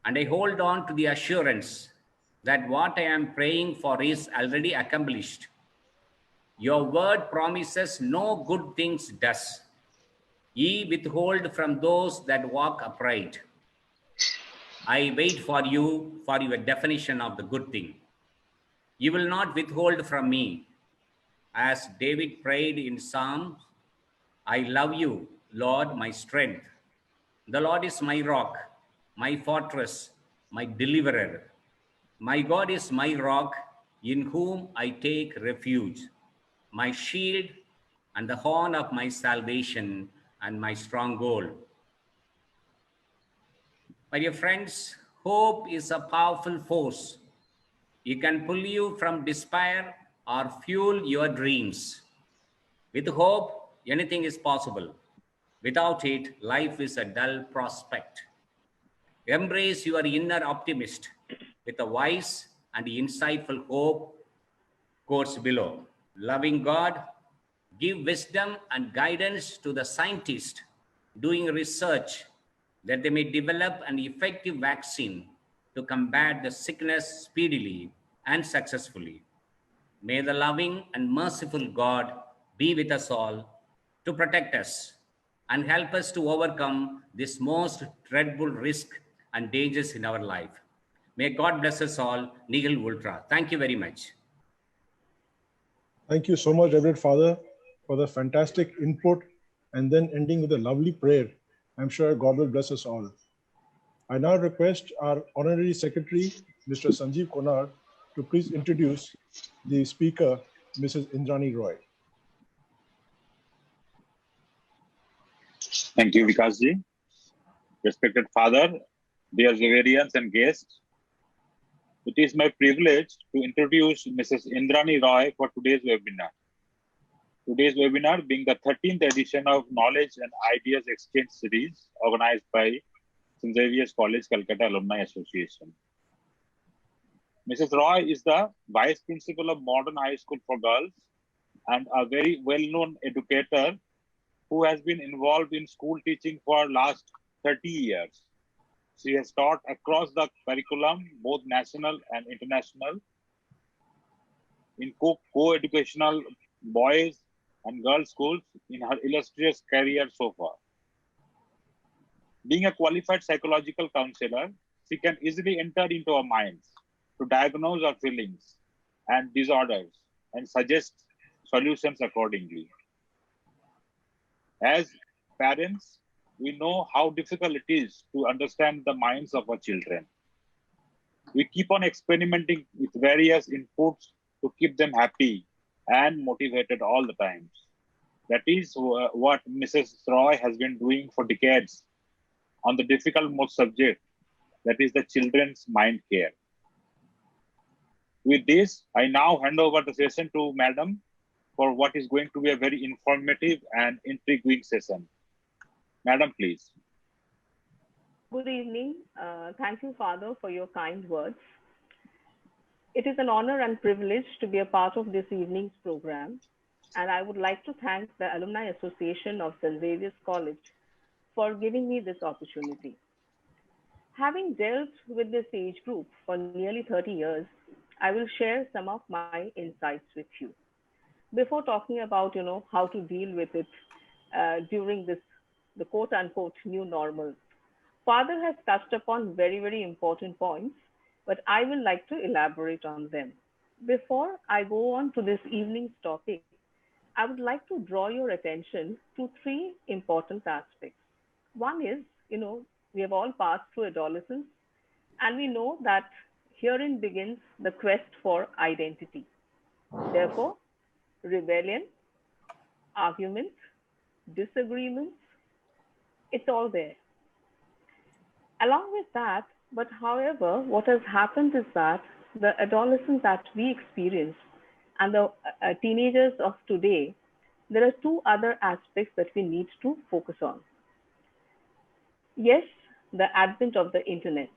And I hold on to the assurance that what I am praying for is already accomplished. Your word promises no good things does. Ye withhold from those that walk upright. I wait for you for your definition of the good thing. You will not withhold from me. As David prayed in Psalms, I love you, Lord, my strength. The Lord is my rock, my fortress, my deliverer. My God is my rock, in whom I take refuge, my shield and the horn of my salvation and my stronghold. My dear friends, hope is a powerful force. It can pull you from despair or fuel your dreams. With hope, anything is possible. Without it, life is a dull prospect. Embrace your inner optimist with a wise and insightful hope quotes below. Loving God, give wisdom and guidance to the scientist doing research that they may develop an effective vaccine to combat the sickness speedily and successfully. May the loving and merciful God be with us all to protect us and help us to overcome this most dreadful risk and dangers in our life. May God bless us all. Nihil Ultra. Thank you very much. Thank you so much, Reverend Father, for the fantastic input and then ending with a lovely prayer. I'm sure God will bless us all. I now request our Honorary Secretary, Mr. Sanjeev Konar, to please introduce the speaker, Mrs. Indrani Roy. Thank you, Vikasji. Respected Father, dear Zavarians and guests, it is my privilege to introduce Mrs. Indrani Roy for today's webinar. Today's webinar being the 13th edition of Knowledge and Ideas Exchange Series organized by St. Xavier's College, Calcutta Alumni Association. Mrs. Roy is the Vice Principal of Modern High School for Girls and a very well-known educator who has been involved in school teaching for last 30 years. She has taught across the curriculum, both national and international, in co-educational boys and girls schools in her illustrious career so far. Being a qualified psychological counselor, she can easily enter into our minds to diagnose our feelings and disorders and suggest solutions accordingly. As parents, we know how difficult it is to understand the minds of our children. We keep on experimenting with various inputs to keep them happy and motivated all the times. That is what Mrs. Roy has been doing for decades on the difficult most subject, that is the children's mind care. With this, I now hand over the session to Madam for what is going to be a very informative and intriguing session. Madam, please. Good evening. Thank you, Father, for your kind words. It is an honor and privilege to be a part of this evening's program, and I would like to thank the Alumni Association of St. Xavier's College for giving me this opportunity. Having dealt with this age group for nearly 30 years, I will share some of my insights with you. Before talking about, how to deal with it during the quote unquote new normal, Father has touched upon very, very important points, but I will like to elaborate on them. Before I go on to this evening's topic, I would like to draw your attention to three important aspects. One is, we have all passed through adolescence, and we know that herein begins the quest for identity. Therefore, rebellion, arguments, disagreements, it's all there. Along with that, but however, what has happened is that the adolescents that we experience and the teenagers of today, there are two other aspects that we need to focus on. Yes, the advent of the internet,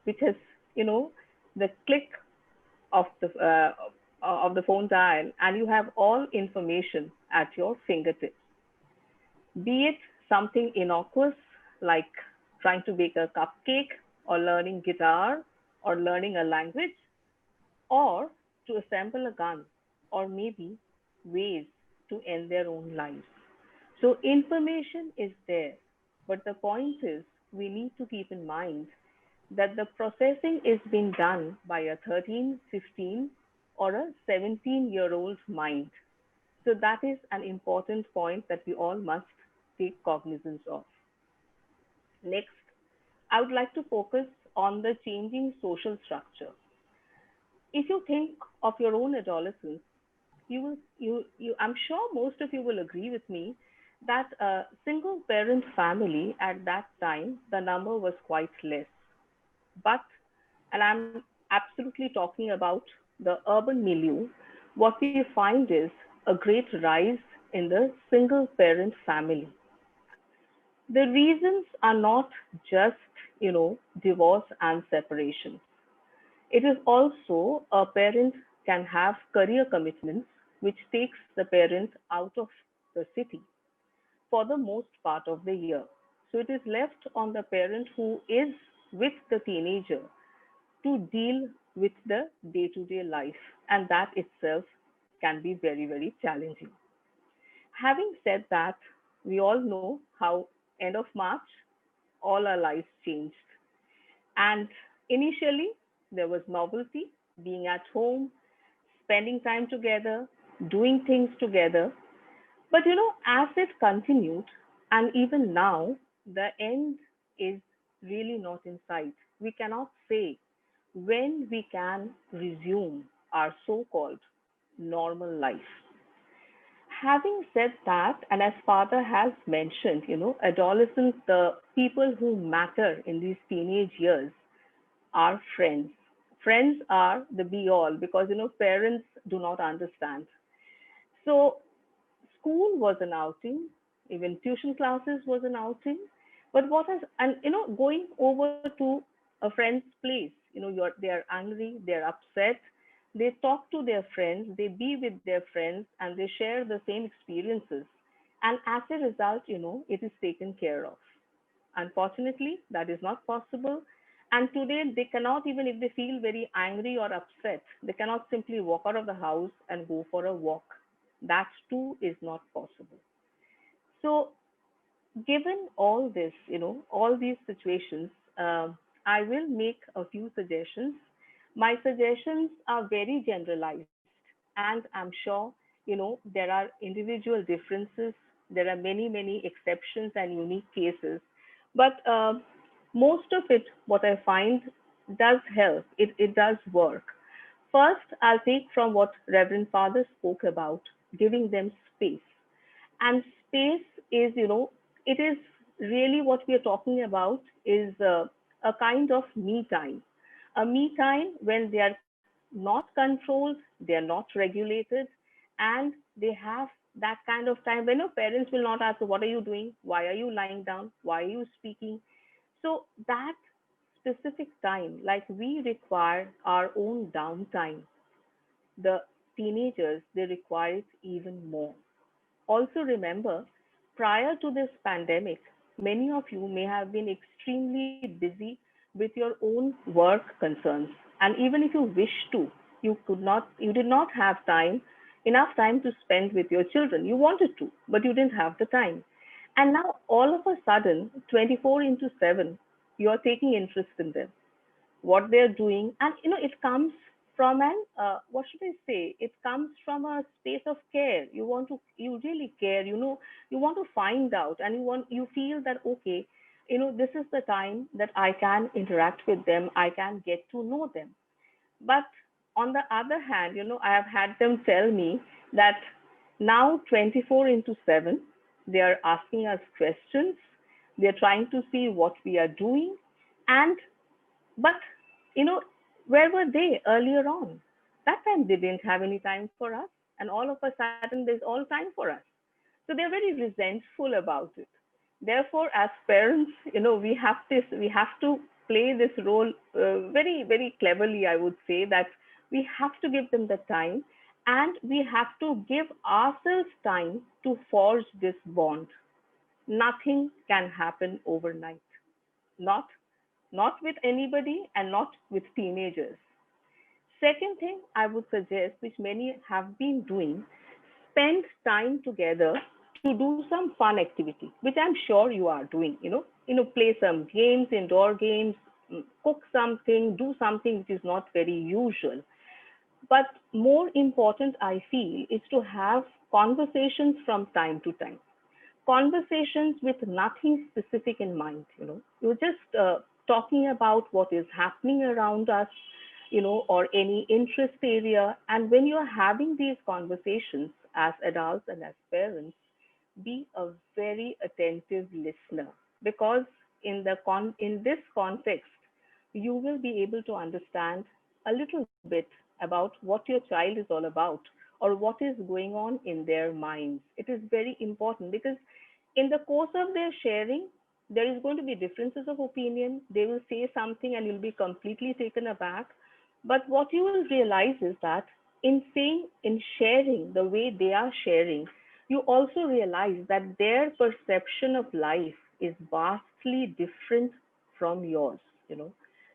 which has, the click of the phone dial, and you have all information at your fingertips. Be it something innocuous like trying to bake a cupcake or learning guitar or learning a language or to assemble a gun or maybe ways to end their own lives. So information is there, but the point is we need to keep in mind that the processing is being done by a 13, 15 or a 17-year-old mind. So that is an important point that we all must take cognizance of. Next, I would like to focus on the changing social structure. If you think of your own adolescence, I'm sure most of you will agree with me that a single parent family at that time, the number was quite less. But, and I'm absolutely talking about the urban milieu, what we find is a great rise in the single parent family. The reasons are not just, divorce and separation. It is also a parent can have career commitments, which takes the parent out of the city for the most part of the year. So it is left on the parent who is with the teenager to deal with the day to day life, and that itself can be very, very challenging. Having said that, we all know how end of March all our lives changed. And initially, there was novelty, being at home, spending time together, doing things together. But as it continued, and even now, the end is really not in sight. We cannot say when we can resume our so called normal life. Having said that, and as Father has mentioned, adolescents, the people who matter in these teenage years are friends. Friends are the be all because parents do not understand. So school was an outing, even tuition classes was an outing. But what is and going over to a friend's place, they are angry, they're upset, they talk to their friends, they be with their friends, and they share the same experiences. And as a result, it is taken care of. Unfortunately, that is not possible. And today, they cannot, even if they feel very angry or upset, they cannot simply walk out of the house and go for a walk. That too is not possible. So, given all this, all these situations, I will make a few suggestions. My suggestions are very generalized, and I'm sure, there are individual differences. There are many, many exceptions and unique cases. But most of it, what I find, does help. It does work. First, I'll take from what Reverend Father spoke about, giving them space. And space is, it is really what we are talking about is a kind of me time. A me time when they are not controlled, they are not regulated, and they have that kind of time when your parents will not ask, what are you doing? Why are you lying down? Why are you speaking? So that specific time, like we require our own downtime, the teenagers, they require it even more. Also, remember, prior to this pandemic, many of you may have been extremely busy with your own work concerns. And even if you wish to, you did not have enough time to spend with your children. You wanted to, but you didn't have the time. And now, all of a sudden, 24 into 7, you're taking interest in them, what they're doing. And it comes from an what should I say, it comes from a space of care. You really care, you want to find out, and you feel that, okay, this is the time that I can interact with them, I can get to know them. But on the other hand, I have had them tell me that now 24 into 7, they are asking us questions, they're trying to see what we are doing. And but, you know, where were they earlier on? That time they didn't have any time for us. And all of a sudden there's all time for us. So they're very resentful about it. Therefore, as parents, we have to play this role very, very cleverly, I would say, that we have to give them the time and we have to give ourselves time to forge this bond. Nothing can happen overnight. Not not with anybody and not with teenagers. Second thing I would suggest, which many have been doing, spend time together to do some fun activity, which I'm sure you are doing. Play some games, indoor games, cook something, do something which is not very usual. But more important, I feel, is to have conversations from time to time. Conversations with nothing specific in mind. You're just talking about what is happening around us, or any interest area. And when you're having these conversations as adults and as parents, be a very attentive listener, because in this context, you will be able to understand a little bit about what your child is all about, or what is going on in their minds. It is very important, because in the course of their sharing, there is going to be differences of opinion. They will say something and you'll be completely taken aback. But what you will realize is that in sharing the way they are sharing, you also realize that their perception of life is vastly different from yours.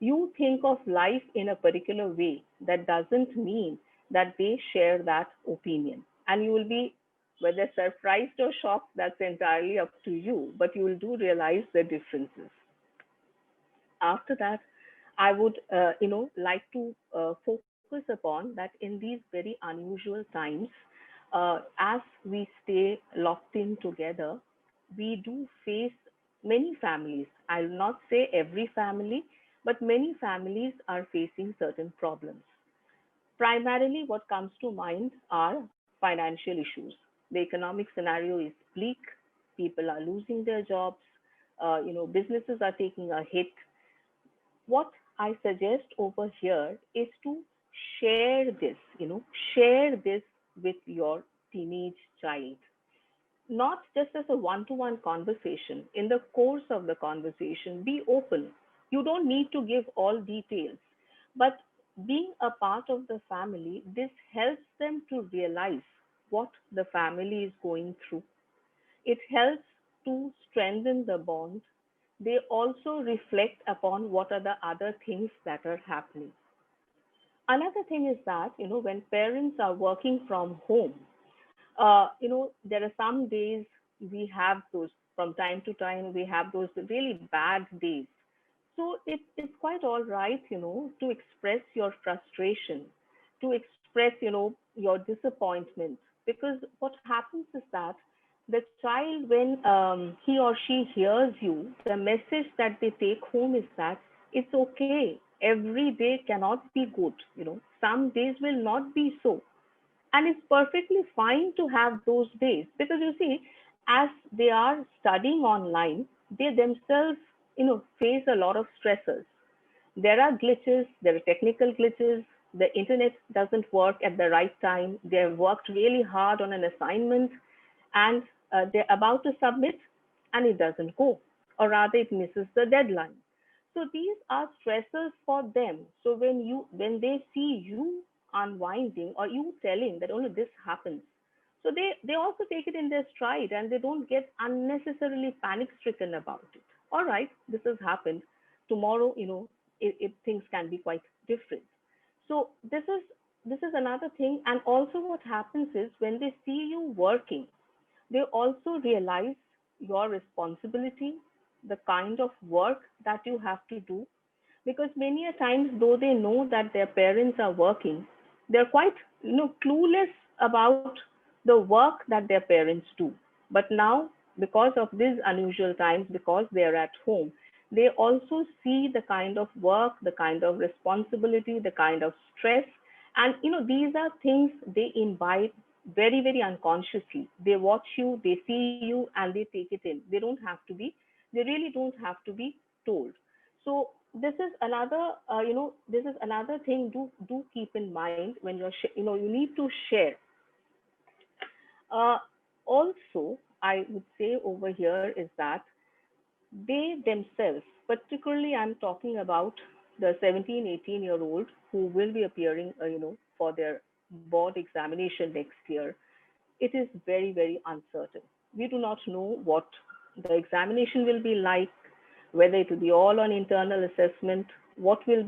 You think of life in a particular way. That doesn't mean that they share that opinion. And you will be, whether surprised or shocked, that's entirely up to you, but you will do realize the differences. After that, I would, like to focus upon that in these very unusual times, as we stay locked in together, we do face many families. I will not say every family, but many families are facing certain problems. Primarily, what comes to mind are financial issues. The economic scenario is bleak. People are losing their jobs. Businesses are taking a hit. What I suggest over here is to share this with your teenage child, not just as a one-to-one conversation. In the course of the conversation, be open. You don't need to give all details, but being a part of the family, this helps them to realize what the family is going through. It helps to strengthen the bond. They also reflect upon what are the other things that are happening. Another thing is that, when parents are working from home, there are some days we have those, from time to time, we have those really bad days. So it's quite all right, to express your frustration, to express, your disappointment. Because what happens is that the child, when he or she hears you, the message that they take home is that it's okay. Every day cannot be good. Some days will not be so, and it's perfectly fine to have those days, because you see, as they are studying online, they themselves face a lot of stressors. There are glitches, there are technical glitches, the internet doesn't work at the right time, they've worked really hard on an assignment, and they're about to submit and it doesn't go, or rather it misses the deadline. So these are stressors for them. So when they see you unwinding, or you telling that only this happens, so they also take it in their stride, and they don't get unnecessarily panic stricken about it. All right, this has happened. Tomorrow, things can be quite different. So this is another thing. And also what happens is, when they see you working, they also realize your responsibility, the kind of work that you have to do. Because many a times, though they know that their parents are working, they're quite clueless about the work that their parents do. But now, because of these unusual times, because they're at home, they also see the kind of work, the kind of responsibility, the kind of stress. And these are things they imbibe very, very unconsciously. They watch you, they see you, and they take it in. They really don't have to be told. So this is another thing. Do keep in mind when you need to share. uh, Also, I would say over here is that they themselves, particularly I'm talking about the 17, 18-year-old who will be appearing, for their board examination next year. It is very, very uncertain. We do not know what the examination will be like. whether it will be all on internal assessment, what will